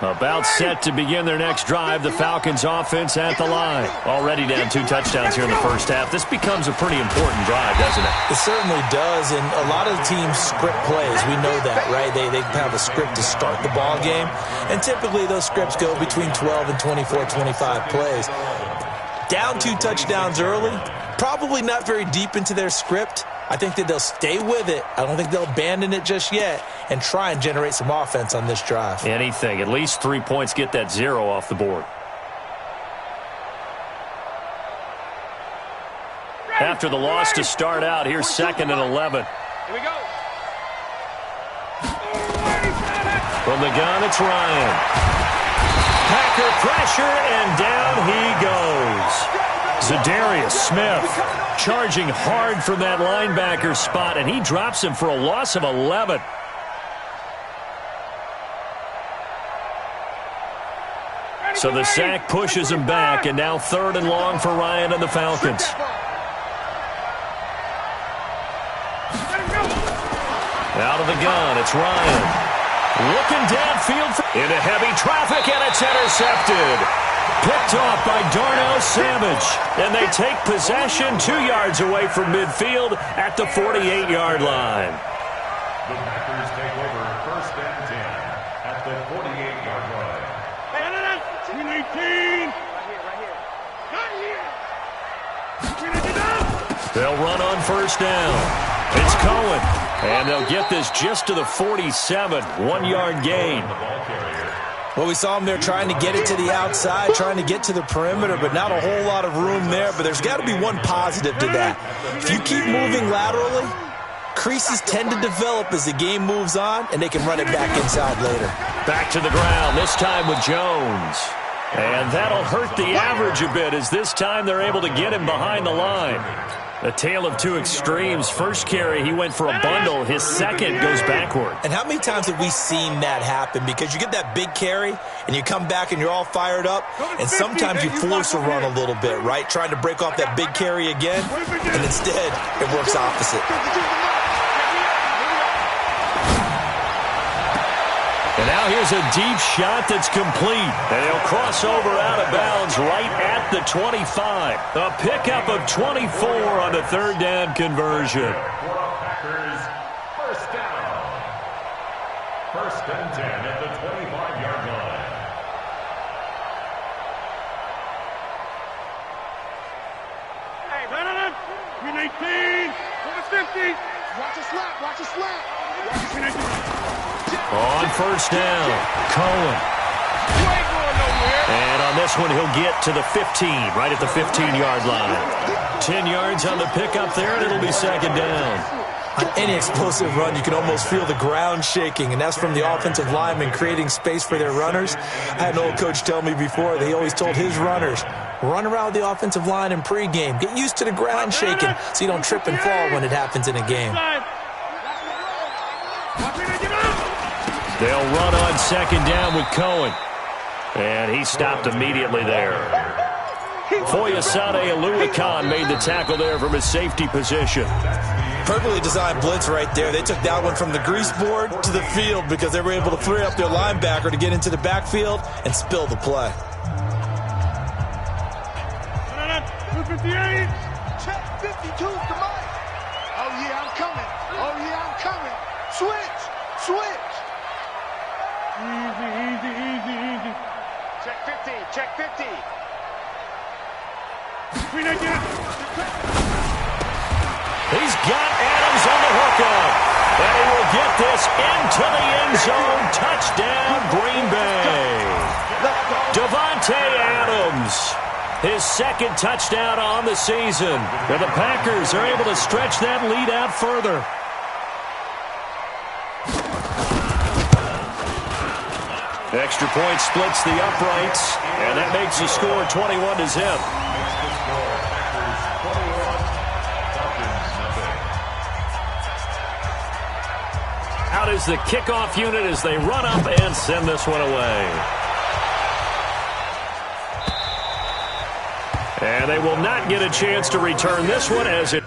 About set to begin their next drive, the Falcons offense at the line. Already down 2 touchdowns here in the first half. This becomes a pretty important drive, doesn't it? It certainly does, and a lot of the teams script plays. We know that, right? They have a script to start the ball game, and typically those scripts go between 12 and 24, 25 plays. Down 2 touchdowns early, probably not very deep into their script. I think that they'll stay with it. I don't think they'll abandon it just yet and try and generate some offense on this drive. Anything. At least 3 points, get that 0 off the board. After the loss to start out, here's 2nd and 11. Here we go. From the gun, it's Ryan. Packer pressure, and down he goes. Za'Darius Smith charging hard from that linebacker spot, and he drops him for a loss of 11. So the sack pushes him back, and now 3rd and long for Ryan and the Falcons. Out of the gun, it's Ryan. Looking downfield into heavy traffic, and it's intercepted. Picked off by Darnell Savage. And they take possession 2 yards away from midfield at the 48-yard line. The Packers take over 1st and 10 at the 48-yard line. 18. They'll run on 1st down. It's Cohen. And they'll get this just to the 47. 1-yard gain. Well, we saw him there trying to get it to the outside, trying to get to the perimeter, but not a whole lot of room there. But there's got to be one positive to that. If you keep moving laterally, creases tend to develop as the game moves on, and they can run it back inside later. Back to the ground, this time with Jones. And that'll hurt the average a bit, as this time they're able to get him behind the line. A tale of 2 extremes. First carry, he went for a bundle. His second goes backward. And how many times have we seen that happen? Because you get that big carry, and you come back and you're all fired up, and sometimes you force a run a little bit, right? Trying to break off that big carry again, and instead it works opposite. And now here's a deep shot that's complete. And he'll cross over out of bounds right at the 25. A pickup of 24 on the 3rd down conversion. Packers, 1st down. 1st and 10 at the 25-yard line. Hey, run it up. 18. Go to 50. Watch a slap. Watch a slap. On 1st down, Cohen. And on this one, he'll get to the 15, right at the 15-yard line. 10 yards on the pickup there, and it'll be 2nd down. On any explosive run, you can almost feel the ground shaking, and that's from the offensive linemen creating space for their runners. I had an old coach tell me before, they always told his runners, run around the offensive line in pregame. Get used to the ground shaking so you don't trip and fall when it happens in a game. They'll run on 2nd down with Cohen. And he stopped immediately there. Foyesade Oluwakan made the tackle there from his safety position. Perfectly designed blitz right there. They took that one from the grease board to the field because they were able to free up their linebacker to get into the backfield and spill the play. 258. Check 52 to Mike. Oh, yeah, I'm coming. Oh, yeah, I'm coming. Switch. Easy. Check 50. Check 50. He's got Adams on the hookup. And he will get this into the end zone. Touchdown, Green Bay. Davante Adams, his 2nd touchdown on the season. And the Packers are able to stretch that lead out further. Extra point splits the uprights, and that makes the score 21-0. Out is the kickoff unit as they run up and send this one away. And they will not get a chance to return this one as it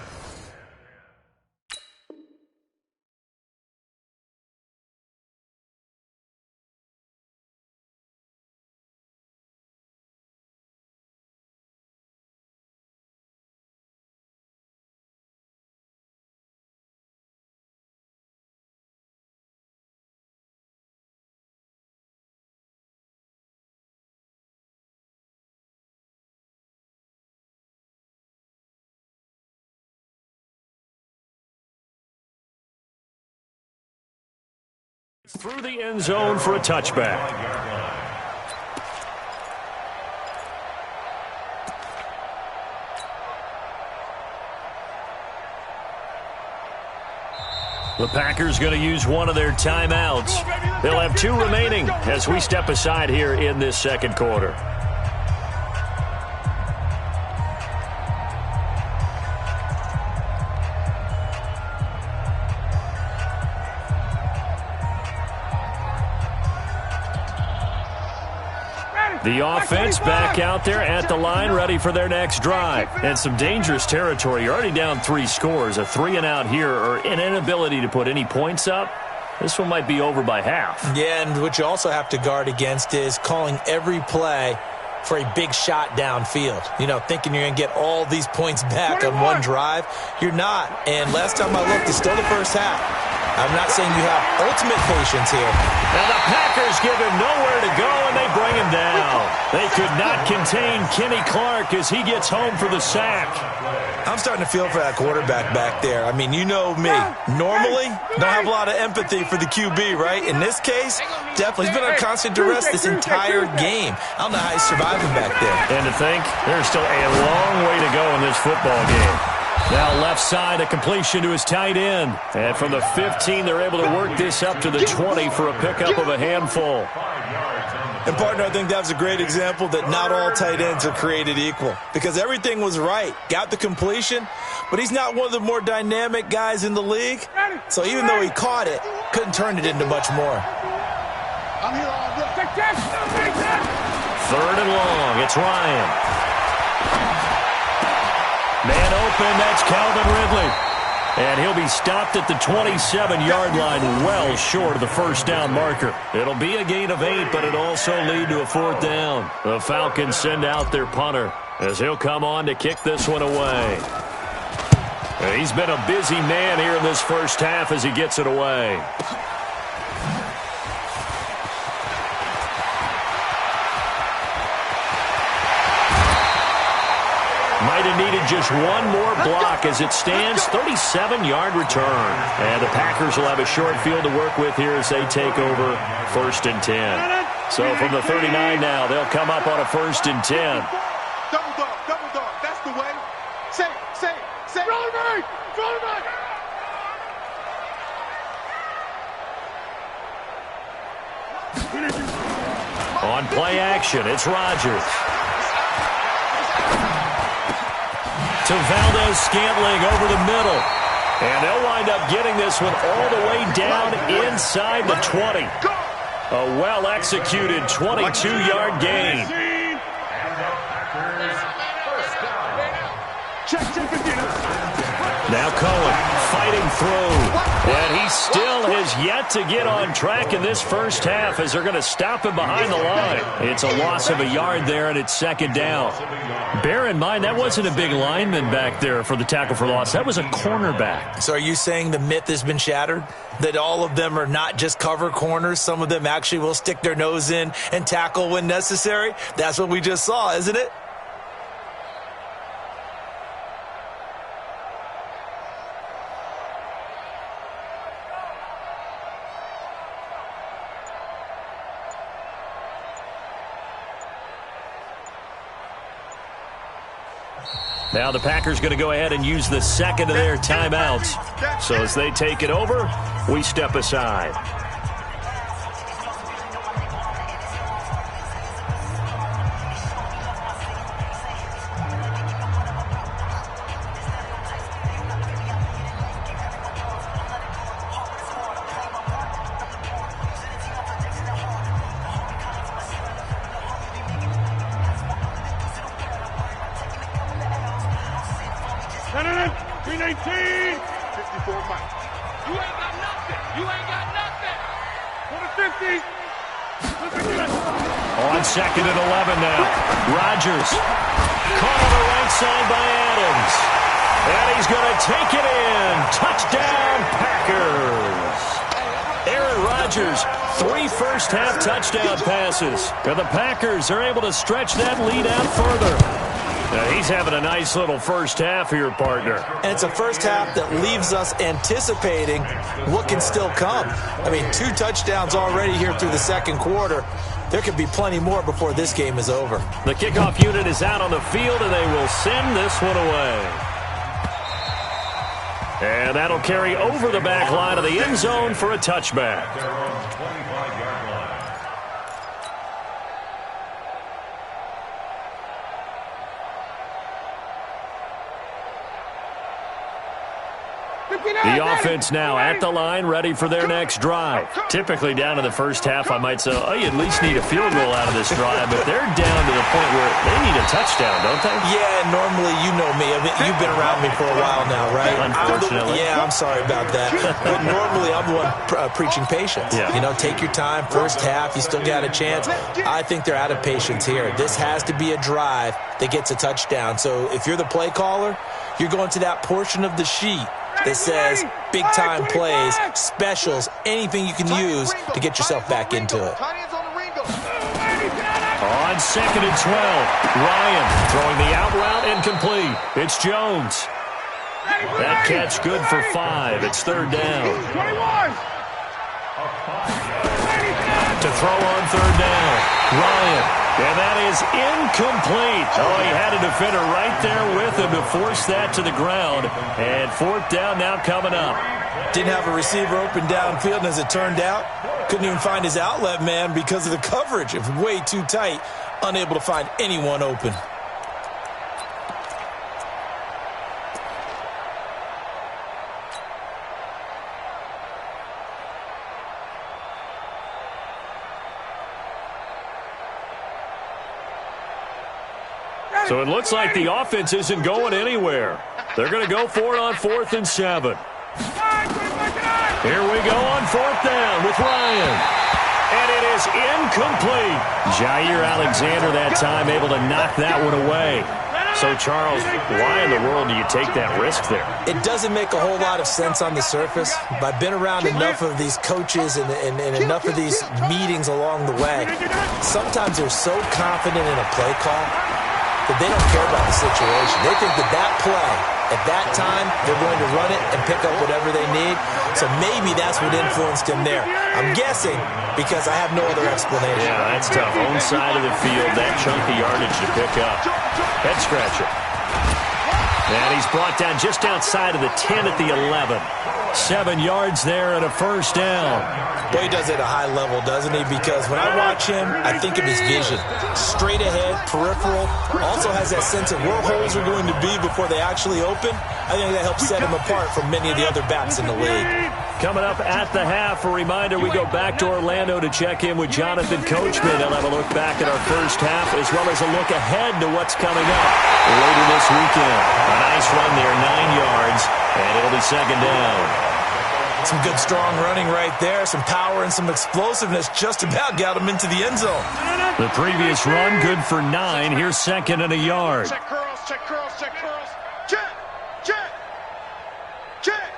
Through the end zone for a touchback. The Packers going to use one of their timeouts. They'll have 2 remaining as we step aside here in this second quarter. The offense back out there at the line, ready for their next drive. And some dangerous territory. You're already down 3 scores. A 3-and-out here, or an inability to put any points up. This one might be over by half. Yeah, and what you also have to guard against is calling every play for a big shot downfield. You know, thinking you're going to get all these points back on one drive. You're not. And last time I looked, it's still the first half. I'm not saying you have ultimate patience here. And the Packers give him nowhere to go, and they bring him down. They could not contain Kenny Clark as he gets home for the sack. I'm starting to feel for that quarterback back there. I mean, you know me. Normally, don't have a lot of empathy for the QB, right? In this case, definitely. He's been on constant duress this entire game. I don't know how he's surviving back there. And to think, there's still a long way to go in this football game. Now left side, a completion to his tight end. And from the 15, they're able to work this up to the 20 for a pickup of a handful. And, partner, I think that was a great example that not all tight ends are created equal. Because everything was right. Got the completion, but he's not one of the more dynamic guys in the league. So even though he caught it, couldn't turn it into much more. Third and long, it's Ryan. Man open, that's Calvin Ridley. And he'll be stopped at the 27-yard line, well short of the first down marker. It'll be a gain of 8, but it'll also lead to a 4th down. The Falcons send out their punter as he'll come on to kick this one away. He's been a busy man here in this first half as he gets it away. Might have needed just one more block as it stands, 37-yard return. And the Packers will have a short field to work with here as they take over 1st and 10. So from the 39 now, they'll come up on a 1st and 10. Double dog, that's the way. Say. Roll right. On play action, it's Rodgers. To Valdez-Scantling over the middle. And they'll wind up getting this one all the way down inside the 20. A well-executed 22-yard gain. Now Cohen fighting through. And he still has yet to get on track in this first half as they're going to stop him behind the line. It's a loss of a yard there, and it's 2nd down. Bear in mind, that wasn't a big lineman back there for the tackle for loss. That was a cornerback. So are you saying the myth has been shattered? That all of them are not just cover corners? Some of them actually will stick their nose in and tackle when necessary? That's what we just saw, isn't it? Now the Packers going to go ahead and use the second of their timeouts. So as they take it over, we step aside. On 2nd and 11 now. Rodgers caught on the right side by Adams. And he's going to take it in. Touchdown, Packers. Aaron Rodgers, 3 first-half touchdown passes. And the Packers are able to stretch that lead out further. He's having a nice little first half here, partner. And it's a first half that leaves us anticipating what can still come. I mean, 2 touchdowns already here through the second quarter. There could be plenty more before this game is over. The kickoff unit is out on the field, and they will send this one away. And that'll carry over the back line of the end zone for a touchback. The offense now at the line, ready for their next drive. Typically down in the first half, I might say, oh, you at least need a field goal out of this drive, but they're down to the point where they need a touchdown, don't they? Yeah, normally, you know me. I mean, you've been around me for a while now, right? Unfortunately. I'm sorry about that. But normally, I'm the one preaching patience. Yeah. You know, take your time. First half, you still got a chance. I think they're out of patience here. This has to be a drive that gets a touchdown. So if you're the play caller, you're going to that portion of the sheet that says big-time plays, specials, anything you can use to get yourself back into it. On 2nd and 12, Ryan throwing the out route incomplete. It's Jones. That catch good for 5. It's 3rd down. To throw on 3rd down, Ryan. And that is incomplete. Oh, he had a defender right there with him to force that to the ground. And 4th down now coming up. Didn't have a receiver open downfield, and as it turned out, couldn't even find his outlet man because of the coverage. It was way too tight, unable to find anyone open. So it looks like the offense isn't going anywhere. They're going to go for it on 4th and 7. Here we go on 4th down with Ryan. And it is incomplete. Jair Alexander that time able to knock that one away. So, Charles, why in the world do you take that risk there? It doesn't make a whole lot of sense on the surface, but I've been around enough of these coaches and enough of these meetings along the way. Sometimes they're so confident in a play call that they don't care about the situation. They think that play, at that time, they're going to run it and pick up whatever they need. So maybe that's what influenced him there. I'm guessing because I have no other explanation. Yeah, that's tough. Own side of the field, that chunky yardage to pick up. Head scratcher. And he's brought down just outside of the 10 at the 11. 7 yards there and a 1st down. Boy, he does it at a high level, doesn't he? Because when I watch him, I think of his vision. Straight ahead, peripheral. Also has that sense of where holes are going to be before they actually open. I think that helps set him apart from many of the other backs in the league. Coming up at the half, a reminder, we go back to Orlando to check in with Jonathan Coachman. He'll have a look back at our first half as well as a look ahead to what's coming up later this weekend. A nice run there, 9 yards, and it'll be 2nd down. Some good strong running right there, some power and some explosiveness just about got him into the end zone. The previous run good for 9. Here's 2nd and a yard. Check curls, check curls, check curls. Check, check, check.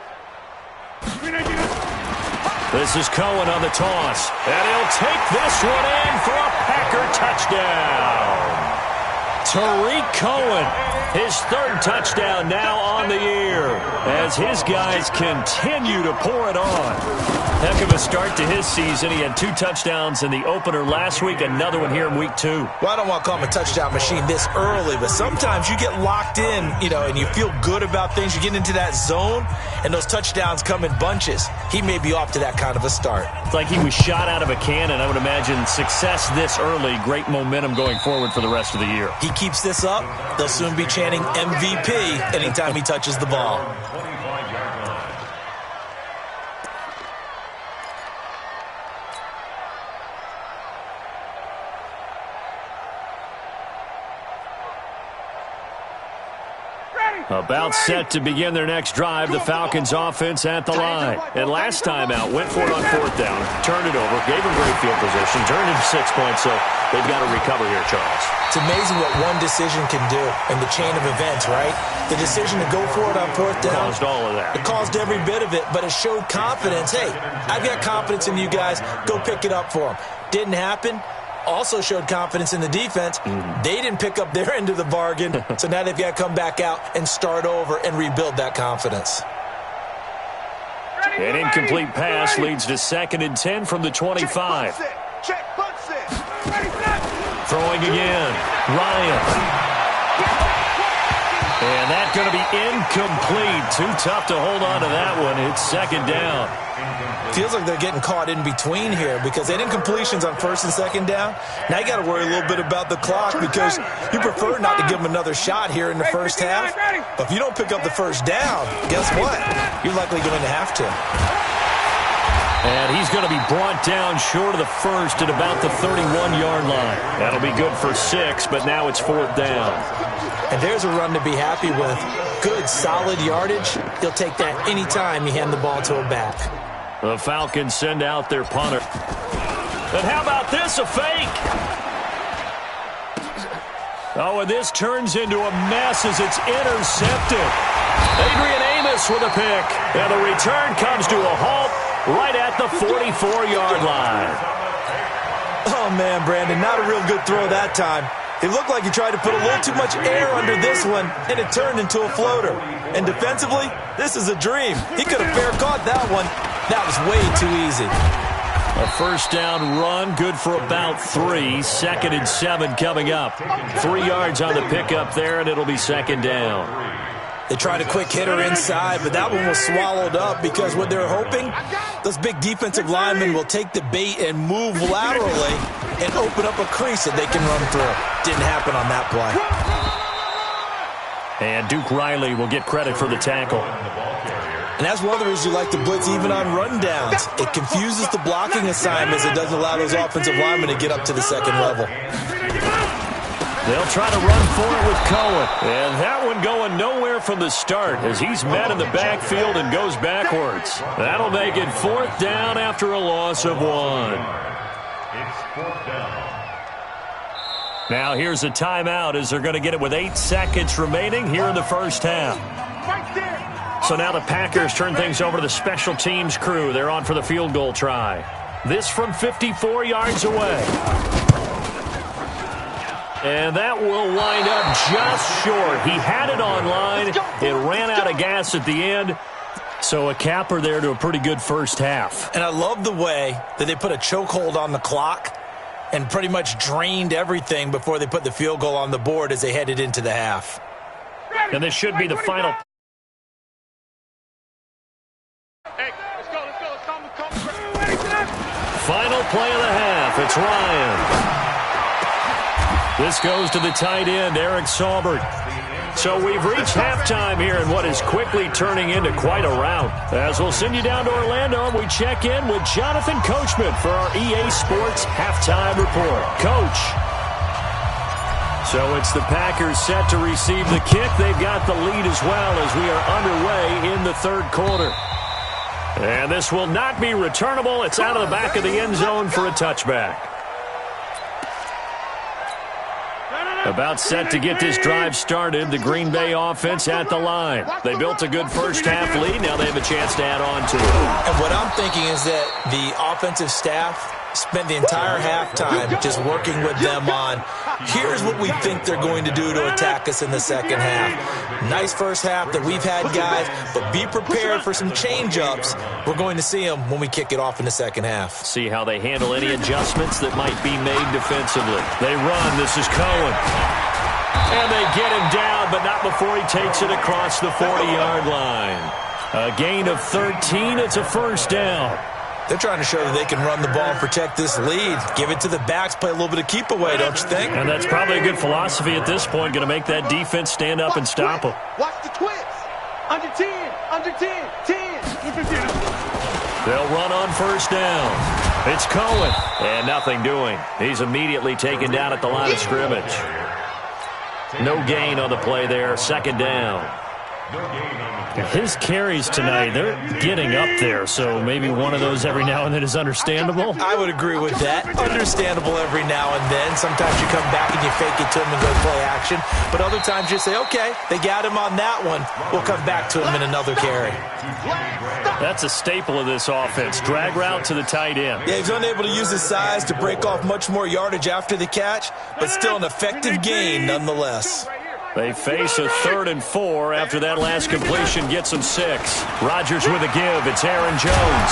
This is Cohen on the toss, and he'll take this one in for a Packer touchdown. Tariq Cohen, his 3rd touchdown now on the year as his guys continue to pour it on. Heck of a start to his season. He had 2 touchdowns in the opener last week, another one here in week 2. Well, I don't want to call him a touchdown machine this early, but sometimes you get locked in, you know, and you feel good about things. You get into that zone, and those touchdowns come in bunches. He may be off to that kind of a start. It's like he was shot out of a cannon. I would imagine success this early, great momentum going forward for the rest of the year. He keeps this up, they'll soon be chanting MVP anytime he touches the ball. About set to begin their next drive, the Falcons offense at the line. And last time out, went for it on 4th down, turned it over, gave them great field position, turned into 6 points, so they've got to recover here, Charles. It's amazing what one decision can do in the chain of events, right? The decision to go for it on 4th down. Caused all of that. It caused every bit of it, but it showed confidence. Hey, I've got confidence in you guys. Go pick it up for them. Didn't happen. also showed confidence in the defense. They didn't pick up their end of the bargain, so now they've got to come back out and start over and rebuild that confidence. An incomplete pass leads to 2nd and 10 from the 25. Throwing again. Ryan. And that's going to be incomplete. Too tough to hold on to that one. It's 2nd down. Feels like they're getting caught in between here because they had incompletions on 1st and 2nd down. Now you got to worry a little bit about the clock because you prefer not to give them another shot here in the first half. But if you don't pick up the first down, guess what? You're likely going to have to. And he's going to be brought down short of the first at about the 31-yard line. That'll be good for 6, but now it's 4th down. And there's a run to be happy with. Good, solid yardage. He'll take that anytime you hand the ball to a back. The Falcons send out their punter. And how about this, a fake? Oh, and this turns into a mess as it's intercepted. Adrian Amos with a pick. And the return comes to a halt right at the 44-yard line. Oh, man, Brandon, not a real good throw that time. It looked like he tried to put a little too much air under this one, and it turned into a floater. And defensively, this is a dream. He could have fair caught that one. That was way too easy. A first down run, good for about 3. 2nd and 7 coming up. 3 yards on the pickup there, and it'll be 2nd down. They tried a quick hitter inside, but that one was swallowed up because what they're hoping, those big defensive linemen will take the bait and move laterally and open up a crease that they can run through. Didn't happen on that play. And Duke Riley will get credit for the tackle. And that's one of the reasons you like to blitz even on rundowns. It confuses the blocking assignments. It doesn't allow those offensive linemen to get up to the second level. They'll try to run for it with Cohen. And that one going nowhere from the start as he's met in the backfield and goes backwards. That'll make it 4th down after a loss of 1. It's 4th down. Now here's a timeout as they're going to get it with 8 seconds remaining here in the first half. So now the Packers turn things over to the special teams crew. They're on for the field goal try. This from 54 yards away. And that will wind up just short. He had it on line. It ran out of gas at the end. So a capper there to a pretty good first half. And I love the way that they put a chokehold on the clock and pretty much drained everything before they put the field goal on the board as they headed into the half. And this should be the final. Final play of the half. It's Ryan. This goes to the tight end, Eric Saubert. So we've reached halftime here in what is quickly turning into quite a rout. As we'll send you down to Orlando, and we check in with Jonathan Coachman for our EA Sports Halftime Report. Coach. So it's the Packers set to receive the kick. They've got the lead as well as we are underway in the 3rd quarter. And this will not be returnable. It's out of the back of the end zone for a touchback. About set to get this drive started, the Green Bay offense at the line. They built a good first half lead. Now they have a chance to add on to it. And what I'm thinking is that the offensive staff spent the entire halftime just working with them on, here's what we think they're going to do to attack us in the second half. Nice first half that we've had, guys, but be prepared for some change-ups. We're going to see them when we kick it off in the second half. See how they handle any adjustments that might be made defensively. They run. This is Cohen. And they get him down, but not before he takes it across the 40-yard line. A gain of 13. It's a first down. They're trying to show that they can run the ball and protect this lead. Give it to the backs, play a little bit of keep away, don't you think? And that's probably a good philosophy at this point, going to make that defense stand up and stop them. Watch the twist. Under 10, under 10, 10. They'll run on first down. It's Cohen, and nothing doing. He's immediately taken down at the line of scrimmage. No gain on the play there, second down. His carries tonight, they're getting up there, so maybe one of those every now and then is understandable. I would agree with that. Understandable every now and then. Sometimes you come back and you fake it to him and go play action. But other times you say, okay, they got him on that one. We'll come back to him in another carry. That's a staple of this offense. Drag route to the tight end. Yeah, he's unable to use his size to break off much more yardage after the catch, but still an effective gain nonetheless. They face a 3rd and 4 after that last completion gets them 6. Rodgers with a give. It's Aaron Jones.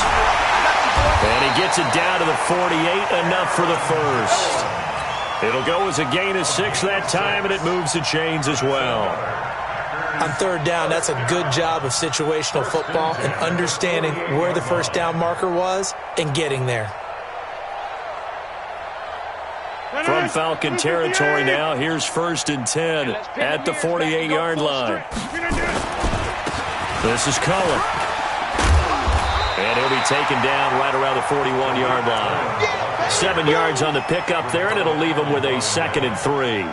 And he gets it down to the 48, enough for the first. It'll go as a gain of 6 that time, and it moves the chains as well. On 3rd down, that's a good job of situational football and understanding where the first down marker was and getting there. From Falcon territory now, here's 1st and 10 at the 48-yard line. This is Cullen. And he'll be taken down right around the 41-yard line. 7 yards on the pickup there, and it'll leave him with a 2nd and 3.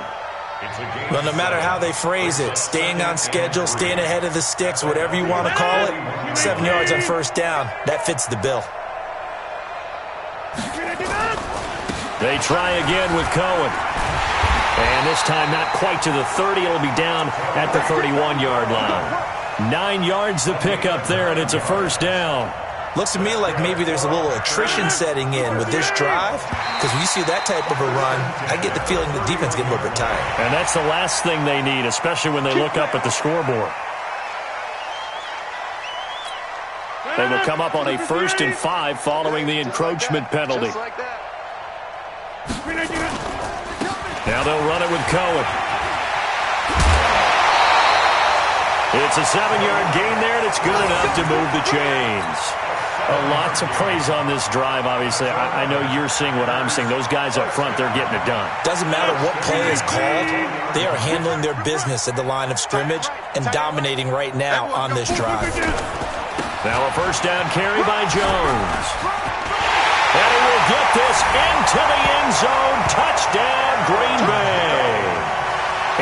Well, no matter how they phrase it, staying on schedule, staying ahead of the sticks, whatever you want to call it, 7 yards on 1st down, that fits the bill. They try again with Cohen. And this time not quite to the 30. It'll be down at the 31-yard line. 9 yards the pickup there, and it's a 1st down. Looks to me like maybe there's a little attrition setting in with this drive, because when you see that type of a run, I get the feeling the defense getting a little bit tired. And that's the last thing they need, especially when they look up at the scoreboard. They will come up on a 1st and 5 following the encroachment penalty. Now they'll run it with Cohen. It's a 7-yard gain there, and it's good enough to move the chains. A lot to praise on this drive, obviously. I know you're seeing what I'm seeing. Those guys up front, they're getting it done. Doesn't matter what play is called. They are handling their business at the line of scrimmage and dominating right now on this drive. Now a 1st down carry by Jones. And he will get this into the end zone. Touchdown, Green Bay.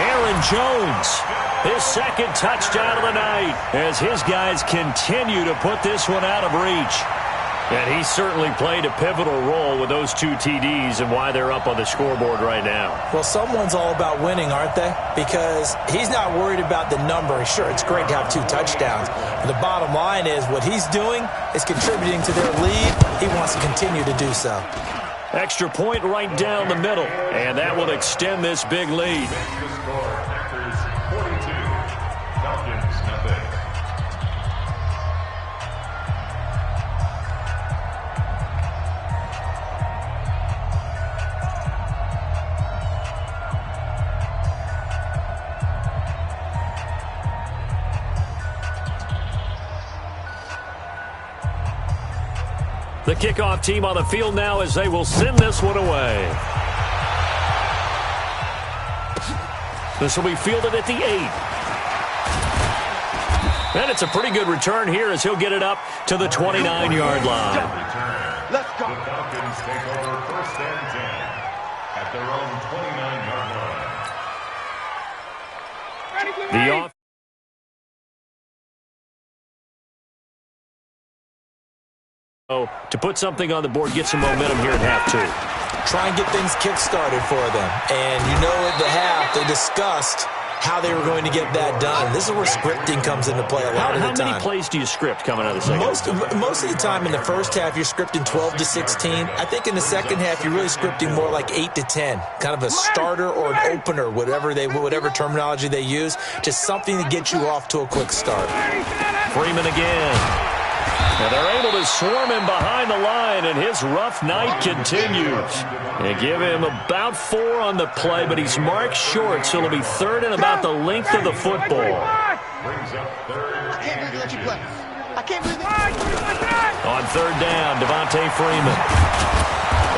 Aaron Jones, his 2nd touchdown of the night, as his guys continue to put this one out of reach. And he certainly played a pivotal role with those 2 TDs and why they're up on the scoreboard right now. Well, someone's all about winning, aren't they? Because he's not worried about the number. Sure, it's great to have 2 touchdowns. But the bottom line is what he's doing is contributing to their lead. He wants to continue to do so. Extra point right down the middle, and that will extend this big lead. Packers 42, Falcons nothing. The kickoff team on the field now as they will send this one away. This will be fielded at the 8. And it's a pretty good return here as he'll get it up to the 29-yard line. Let's go. The Falcons take over 1st and 10 at their own 29-yard line. The off to put something on the board, get some momentum here at half 2. Try and get things kick-started for them. And you know at the half, they discussed how they were going to get that done. This is where scripting comes into play a lot of the time. How many plays do you script coming out of the second? Most of the time in the first half, you're scripting 12 to 16. I think in the second half, you're really scripting more like 8 to 10. Kind of a starter or an opener, whatever terminology they use. Just something to get you off to a quick start. Freeman again. Now they're able to swarm him behind the line, and his rough night continues. They give him about 4 on the play, but he's marked short, so it'll be 3rd and about the length of the football. Brings up 3rd. I can't believe they let you play. I can't believe they... On 3rd down, Devontae Freeman.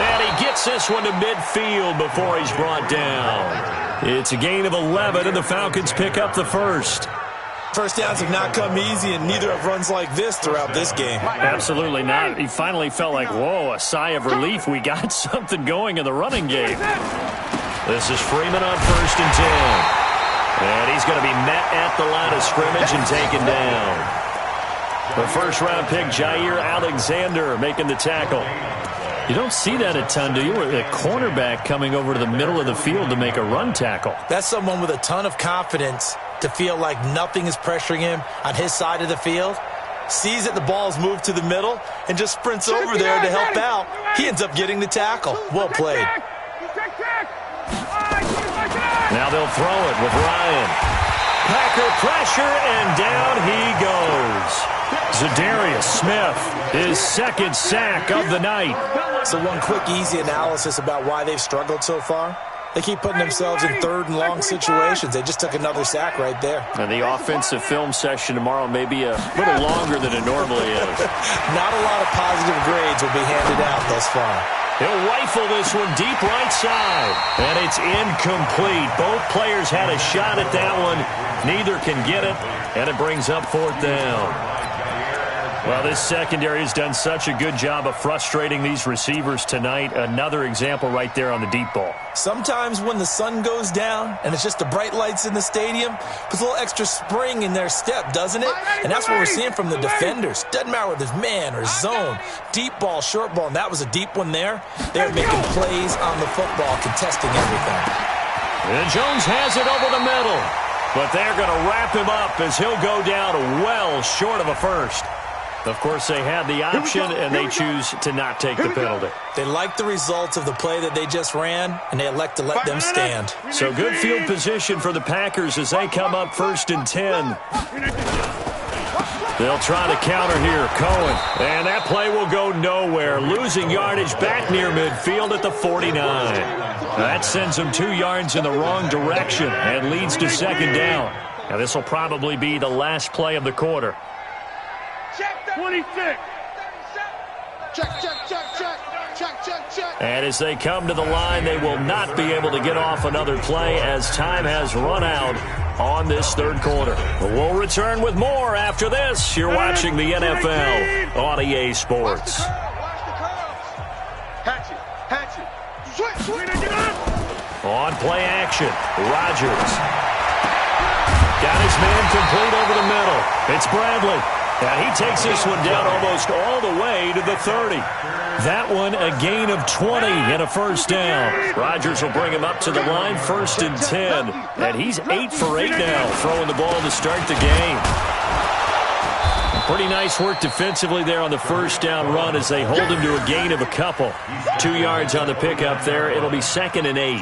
And he gets this one to midfield before he's brought down. It's a gain of 11, and the Falcons pick up the 1st. First downs have not come easy, and neither have runs like this throughout this game. Absolutely not. He finally felt like, whoa, a sigh of relief. We got something going in the running game. This is Freeman on 1st and 10. And he's going to be met at the line of scrimmage and taken down. The first-round pick, Jair Alexander, making the tackle. You don't see that a ton, do you? A cornerback coming over to the middle of the field to make a run tackle. That's someone with a ton of confidence to feel like nothing is pressuring him on his side of the field. Sees that the ball's moved to the middle and just sprints over there to help out. He ends up getting the tackle. Well played. Now they'll throw it with Ryan. Packer pressure, and down he goes. Zadarius Smith, his second sack of the night. So one quick, easy analysis about why they've struggled so far. They keep putting themselves in third and long situations. They just took another sack right there. And the offensive film session tomorrow may be a little longer than it normally is. Not a lot of positive grades will be handed out thus far. He'll rifle this one deep right side. And it's incomplete. Both players had a shot at that one. Neither can get it. And it brings up fourth down. Well, this secondary has done such a good job of frustrating these receivers tonight. Another example right there on the deep ball. Sometimes when the sun goes down and it's just the bright lights in the stadium, puts a little extra spring in their step, doesn't it? And that's what we're seeing from the defenders. Doesn't matter whether it's man or zone, deep ball, short ball, and that was a deep one there. They're making plays on the football, contesting everything. And Jones has it over the middle. But they're going to wrap him up as he'll go down well short of a first. Of course, they had the option, and they choose to not take the penalty. They like the results of the play that they just ran, and they elect to let them stand. So good field position for the Packers as they come up 1st and 10. They'll try to counter here. Cohen. And that play will go nowhere. Losing yardage back near midfield at the 49. That sends them 2 yards in the wrong direction and leads to second down. Now, this will probably be the last play of the quarter. 26. Check. And as they come to the line, they will not be able to get off another play as time has run out on this third quarter. But we'll return with more after this. You're watching the NFL on EA Sports. On play action, Rodgers. Got his man complete over the middle. It's Bradley. And he takes this one down almost all the way to the 30. That one a gain of 20 and a first down. Rodgers will bring him up to the line, 1st and 10. And he's 8 for 8 now, throwing the ball to start the game. Pretty nice work defensively there on the first down run as they hold him to a gain of a couple. 2 yards on the pickup there. It'll be 2nd and 8.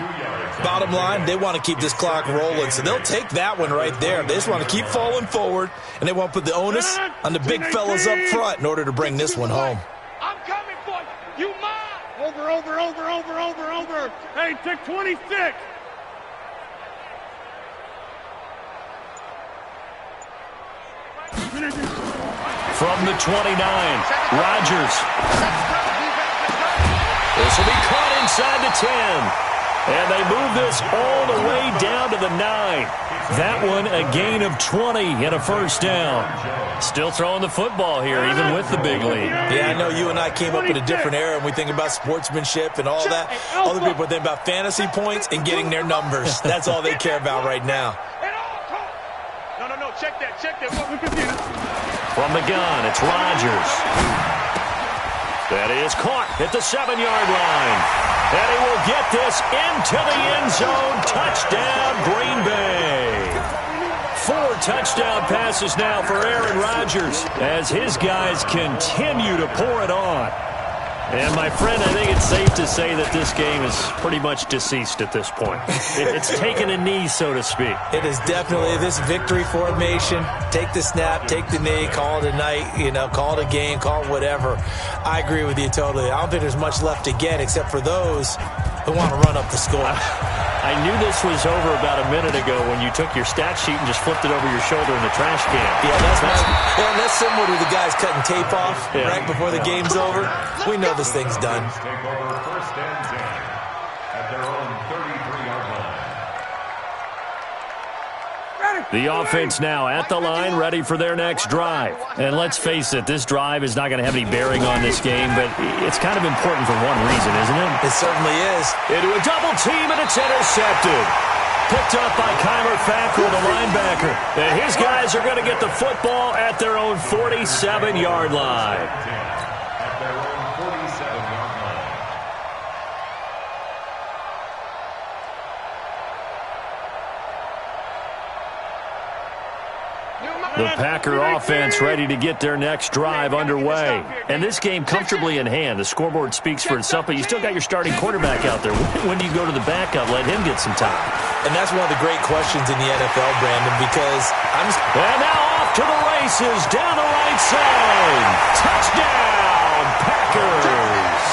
Bottom line, they want to keep this clock rolling, so they'll take that one right there. They just want to keep falling forward, and they want to put the onus on the big fellas up front in order to bring this one home. I'm coming for you. You mine. Over. Hey, take 26. From the 29, Rodgers. This will be caught inside the 10. And they move this all the way down to the 9. That one a gain of 20 and a first down. Still throwing the football here, even with the big lead. Yeah, I know you and I came up in a different era, and we think about sportsmanship and all that. Other people think about fantasy points and getting their numbers. That's all they care about right now. No, check that. From the gun, it's Rodgers. That is caught at the 7-yard line. And he will get this into the end zone. Touchdown, Green Bay. 4 touchdown passes now for Aaron Rodgers as his guys continue to pour it on. And, my friend, I think it's safe to say that this game is pretty much deceased at this point. It's taken a knee, so to speak. It is definitely this victory formation. Take the snap, take the knee, call it a night, call it a game, call it whatever. I agree with you totally. I don't think there's much left to get except for those who want to run up the score. I knew this was over about a minute ago when you took your stat sheet and just flipped it over your shoulder in the trash can. Yeah, that's similar to the guys cutting tape off right before the game's over. We know this thing's done. Take over 1st and 10 at their own 33-yard line. The offense now at the line, ready for their next drive. And let's face it, this drive is not going to have any bearing on this game, but it's kind of important for one reason, isn't it? It certainly is. Into a double team, and it's intercepted. picked up by Kyler Fackrell, the linebacker. And his guys are going to get the football at their own 47-yard line. At their own 47-yard line. The Packer offense ready to get their next drive underway. And this game comfortably in hand. The scoreboard speaks for itself, but you still got your starting quarterback out there. When do you go to the backup, let him get some time? And that's one of the great questions in the NFL, Brandon, because And now off to the races, down the right side. Touchdown, Packers.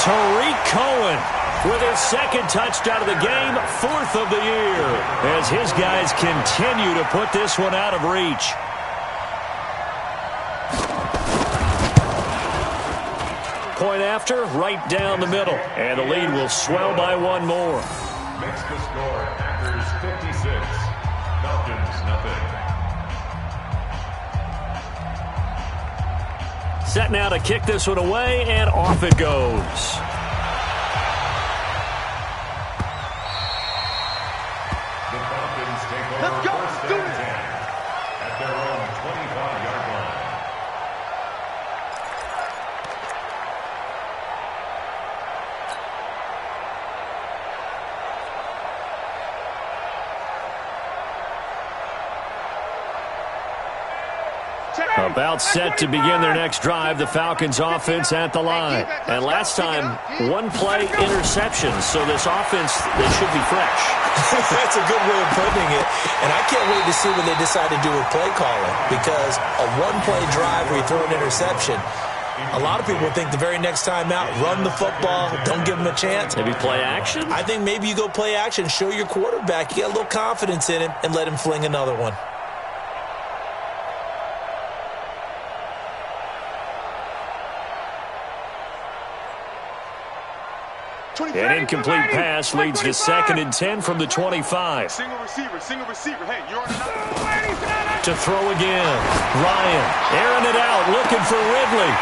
Tariq Cohen with his second touchdown of the game, 4th of the year, as his guys continue to put this one out of reach. Point after, right down the middle, and the lead will swell by one more. Makes the score Packers 56, Falcons nothing. Set now to kick this one away, and off it goes. Let's go. Do it. At their own 25-yard line. About set to begin their next drive, the Falcons offense at the line. And last time, one-play interceptions, so this offense, they should be fresh. that's a good way of putting it. And I can't wait to see what they decide to do with play calling, because a one-play drive where you throw an interception, a lot of people think the very next time out, run the football, don't give them a chance. Maybe play action? I think maybe you go play action, show your quarterback, you get a little confidence in him, and let him fling another one. An incomplete pass leads to 2nd and 10 from the 25. Single receiver. Hey, you're on another. To throw again. Ryan airing it out, looking for Ridley.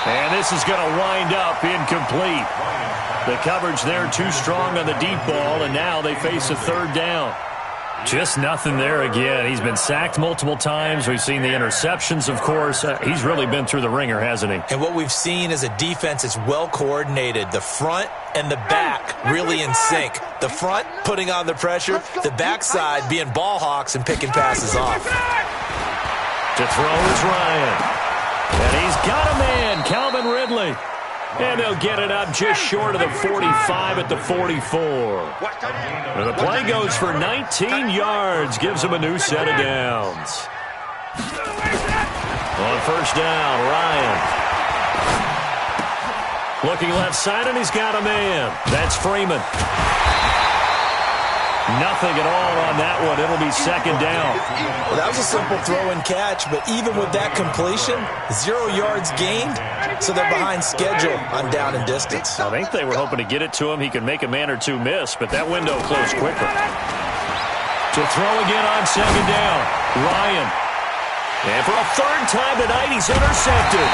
And this is going to wind up incomplete. The coverage there too strong on the deep ball, and now they face a 3rd down. Just nothing there again. He's been sacked multiple times. We've seen the interceptions, of course. He's really been through the ringer, hasn't he? And what we've seen is a defense that's well coordinated. The front and the back really in sync. The front putting on the pressure, the backside being ball hawks and picking passes off. To throw is Ryan. And he's got a man, Calvin Ridley. And they'll get it up just short of the 45 at the 44. And the play goes for 19 yards, gives him a new set of downs. On 1st down, Ryan. Looking left side, and he's got a man. That's Freeman. Nothing at all on that one. It'll be 2nd down. Well, that was a simple throw and catch, but even with that completion, 0 yards gained, so they're behind schedule on down and distance. I think they were hoping to get it to him. He could make a man or two miss, but that window closed quicker. To throw again on 2nd down, Ryan. And for a 3rd time tonight, he's intercepted.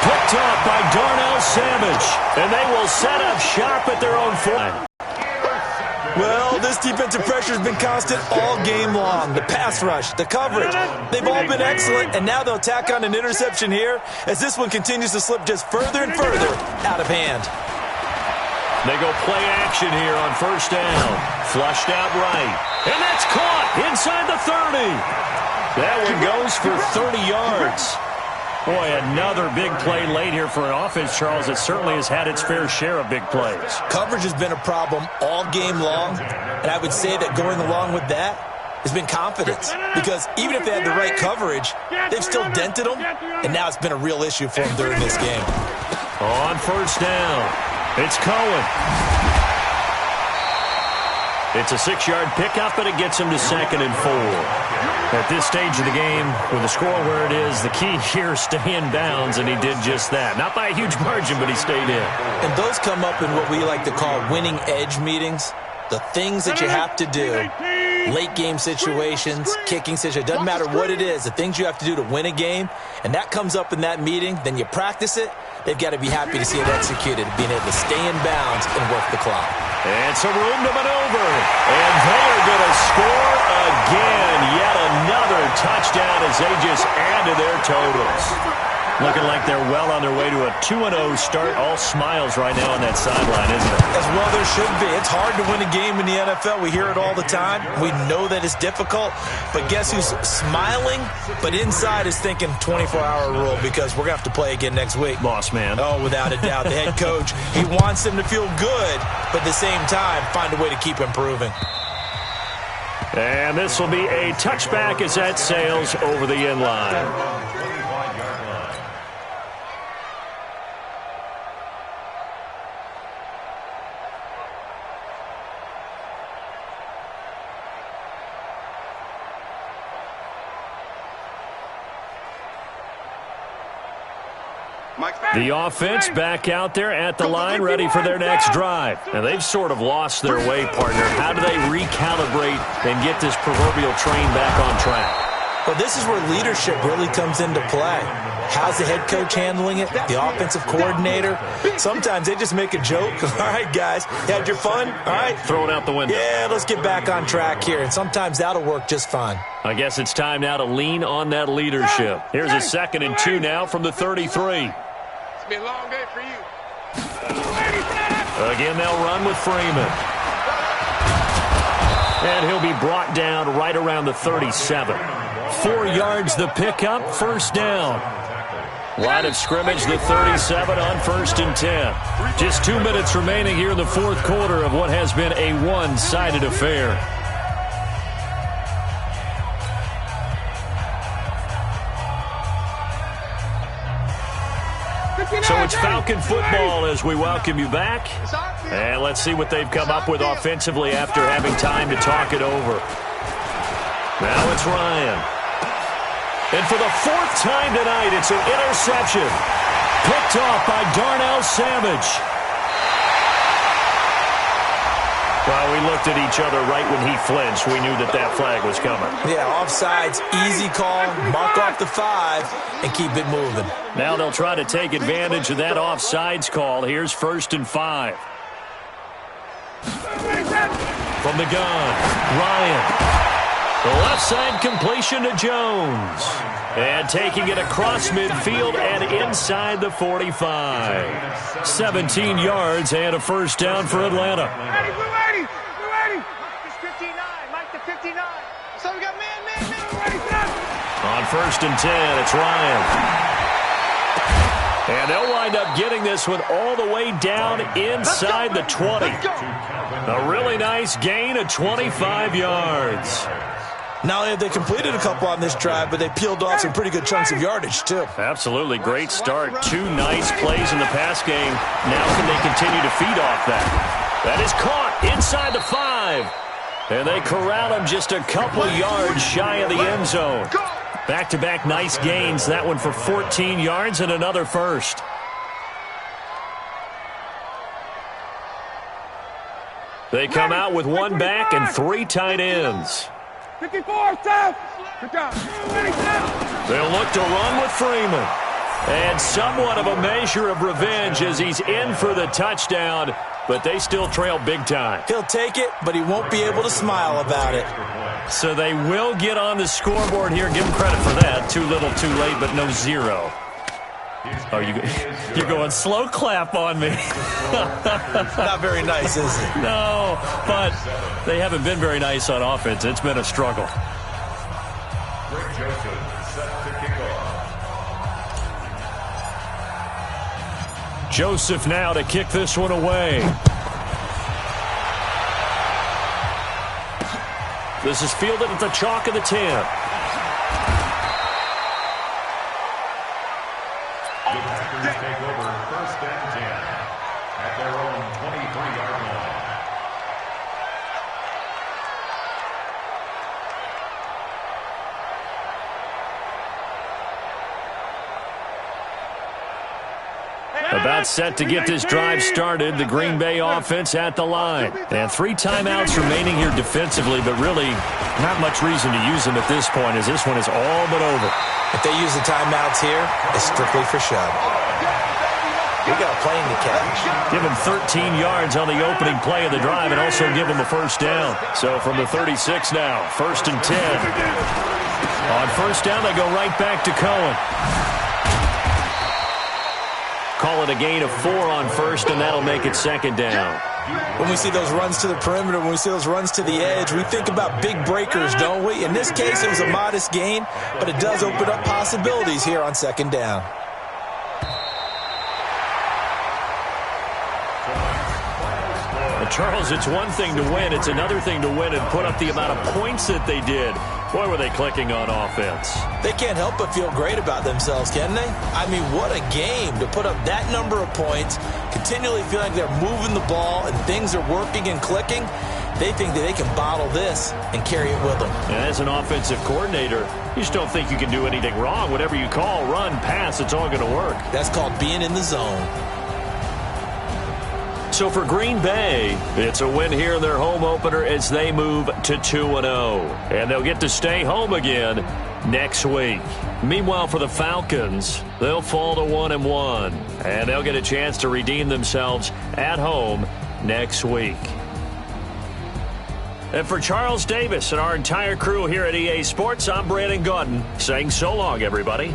Picked up by Darnell Savage, and they will set up shop at their own 4. Well, this defensive pressure has been constant all game long. The pass rush, the coverage, they've all been excellent, and now they'll tack on an interception here as this one continues to slip just further and further out of hand. They go play action here on 1st down. Flushed out right. And that's caught inside the 30. That one goes for 30 yards. Boy, another big play late here for an offense, Charles, that certainly has had its fair share of big plays. Coverage has been a problem all game long, and I would say that going along with that has been confidence, because even if they had the right coverage, they've still dented them, and now it's been a real issue for them during this game. On 1st down, it's Cohen. It's a 6-yard pickup, but it gets him to 2nd and 4. At this stage of the game, with the score where it is, the key here is stay in bounds, and he did just that. Not by a huge margin, but he stayed in. And those come up in what we like to call winning edge meetings. The things that you have to do, late game situations, kicking situations, doesn't matter what it is, the things you have to do to win a game, and that comes up in that meeting, then you practice it. They've got to be happy to see it executed, being able to stay in bounds and work the clock. And some room to maneuver. And they are going to score again. Yet another touchdown as they just add to their totals. Looking like they're well on their way to a 2-0 start. All smiles right now on that sideline, isn't it? As well there should be. It's hard to win a game in the NFL. We hear it all the time. We know that it's difficult. But guess who's smiling? But inside is thinking 24-hour rule because we're going to have to play again next week. Boss man. Oh, without a doubt. The head coach, he wants them to feel good, but at the same time, find a way to keep improving. And this will be a touchback as that sails over the end line. The offense back out there at the line, ready for their next drive. And they've sort of lost their way, partner. How do they recalibrate and get this proverbial train back on track? Well, this is where leadership really comes into play. How's the head coach handling it? The offensive coordinator? Sometimes they just make a joke. All right, guys, you had your fun? All right. Throw it out the window. Yeah, let's get back on track here. And sometimes that'll work just fine. I guess it's time now to lean on that leadership. Here's a 2nd and 2 now from the 33. It's been a long day for you. Again, they'll run with Freeman. And he'll be brought down right around the 37. 4 yards the pickup, first down. Line of scrimmage, the 37 on 1st and 10. Just 2 minutes remaining here in the 4th quarter of what has been a one-sided affair. So it's Falcon football as we welcome you back. And let's see what they've come up with offensively after having time to talk it over. Now it's Ryan. And for the 4th time tonight, it's an interception. Picked off by Darnell Savage. Well, we looked at each other right when he flinched. We knew that that flag was coming. Yeah, offsides, easy call, mark off the 5, and keep it moving. Now they'll try to take advantage of that offsides call. Here's 1st and 5. From the gun, Ryan. The left side completion to Jones. And taking it across midfield and inside the 45. 17 yards and a first down for Atlanta. We're ready. It's 59. Mike the 59. So we got man. We're ready. On 1st and 10, it's Ryan. And they'll wind up getting this one all the way down inside the 20. A really nice gain of 25 yards. Not only have they completed a couple on this drive, but they peeled off some pretty good chunks of yardage, too. Absolutely. Great start. 2 nice plays in the pass game. Now can they continue to feed off that? That is caught inside the 5. And they corral him just a couple yards shy of the end zone. Back-to-back nice gains. That one for 14 yards and another first. They come out with 1 back and 3 tight ends. 54, South. Good job. They'll look to run with Freeman. And somewhat of a measure of revenge as he's in for the touchdown, but they still trail big time. He'll take it, but he won't be able to smile about it. So they will get on the scoreboard here. Give them credit for that. Too little, too late, but no 0. Oh, you're going slow clap on me. Not very nice, is it? No, but they haven't been very nice on offense. It's been a struggle. Joseph now to kick this one away. This is fielded at the chalk of the 10. Take over 1st and 10 at their own 23-yard line. About set to get this drive started, the Green Bay offense at the line. And 3 timeouts remaining here defensively, but really not much reason to use them at this point as this one is all but over. If they use the timeouts here, it's strictly for show. We got a plane to catch. Give him 13 yards on the opening play of the drive and also give him a first down. So from the 36 now, 1st and 10. On first down, they go right back to Cohen. Call it a gain of 4 on first, and that'll make it 2nd down. When we see those runs to the perimeter, when we see those runs to the edge, we think about big breakers, don't we? In this case, it was a modest gain, but it does open up possibilities here on 2nd down. Charles, it's one thing to win. It's another thing to win and put up the amount of points that they did. Boy, were they clicking on offense. They can't help but feel great about themselves, can they? I mean, what a game to put up that number of points, continually feel like they're moving the ball and things are working and clicking. They think that they can bottle this and carry it with them. And as an offensive coordinator, you just don't think you can do anything wrong. Whatever you call, run, pass, it's all going to work. That's called being in the zone. So for Green Bay, it's a win here in their home opener as they move to 2-0. And they'll get to stay home again next week. Meanwhile, for the Falcons, they'll fall to 1-1. And they'll get a chance to redeem themselves at home next week. And for Charles Davis and our entire crew here at EA Sports, I'm Brandon Gaudin saying so long, everybody.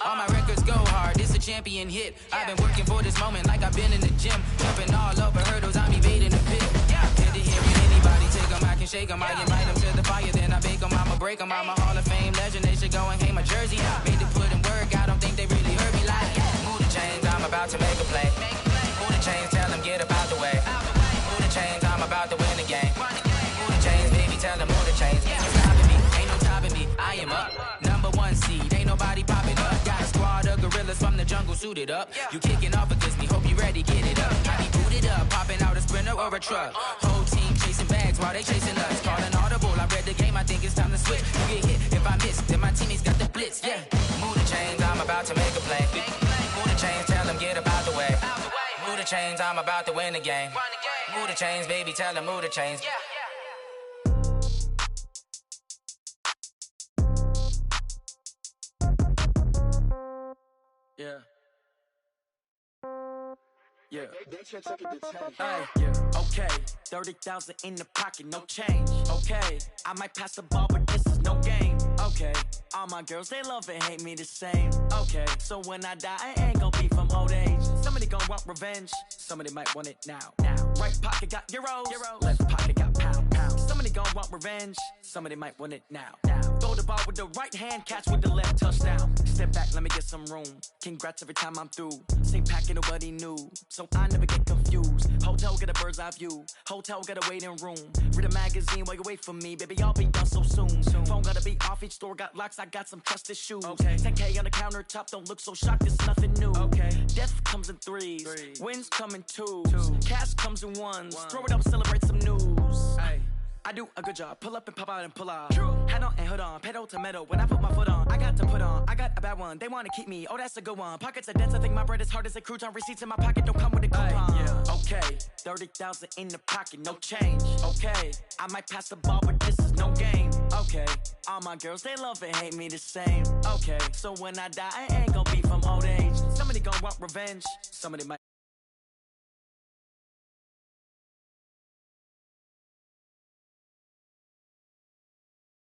All my records go hard, it's a champion hit. I've been working for this moment like I've been in the gym. Jumping all over hurdles, I'm evading the pit. Good to hear anybody take them, I can shake them. I invite them to the fire, then I bake them, I'ma break them. I'm a Hall of Fame legend, they should go and hang my jersey. Made to put in work, I don't think they really heard me like. Move the chains, I'm about to make a play. Move the chains, tell them get up out the way. Move the chains, I'm about to win the game. Move the chains, baby, tell them move the chains. Ain't stopping me, ain't no stopping me, I am up. #1 seed, ain't nobody popping up. Got a squad of gorillas from the jungle suited up. You kicking off against me, hope you ready, get it up. I be booted up, popping out a Sprinter or a truck. Whole team chasing bags while they chasing us. Calling audible, I read the game, I think it's time to switch. You get hit, if I miss, then my teammates got the blitz, yeah. Move the chains, I'm about to make a play. Move the chains, tell them get up out the way. Move the chains, I'm about to win the game. Move the chains, baby, tell them move the chains. Yeah. Yeah. Yeah. Okay. 30,000 in the pocket, no change. Okay. I might pass the ball, but this is no game. Okay. All my girls, they love and hate me the same. Okay. So when I die, I ain't gonna be from old age. Somebody gon' want revenge. Somebody might want it now. Right pocket got euros. Left pocket got pounds. Somebody gon' want revenge. Somebody might want it now. Throw the ball with the right hand, catch with the left, touchdown. Step back, let me get some room. Congrats every time I'm through. Same packet, nobody knew, so I never get confused. Hotel get a bird's eye view. Hotel got a waiting room. Read a magazine while you wait for me, baby. I'll be done so soon. Phone gotta be off. Each store got locks. I got some trusted shoes. 10K on the countertop. Don't look so shocked. It's nothing new. Death comes in threes. Wins come in twos. Cash comes in ones. Throw it up, celebrate some news. I do a good job. Pull up and pop out and pull off. Head on and hood on. Pedal to metal. When I put my foot on, I got to put on. I got a bad one. They want to keep me. Oh, that's a good one. Pockets are dense. I think my bread is hard as a crouton. Receipts in my pocket don't come with a coupon. Okay. 30,000 in the pocket. No change. Okay. I might pass the ball, but this is no game. Okay. All All my girls, they love and hate me the same. Okay, so when I die, I ain't gonna be from old age. Somebody gonna want revenge. Somebody might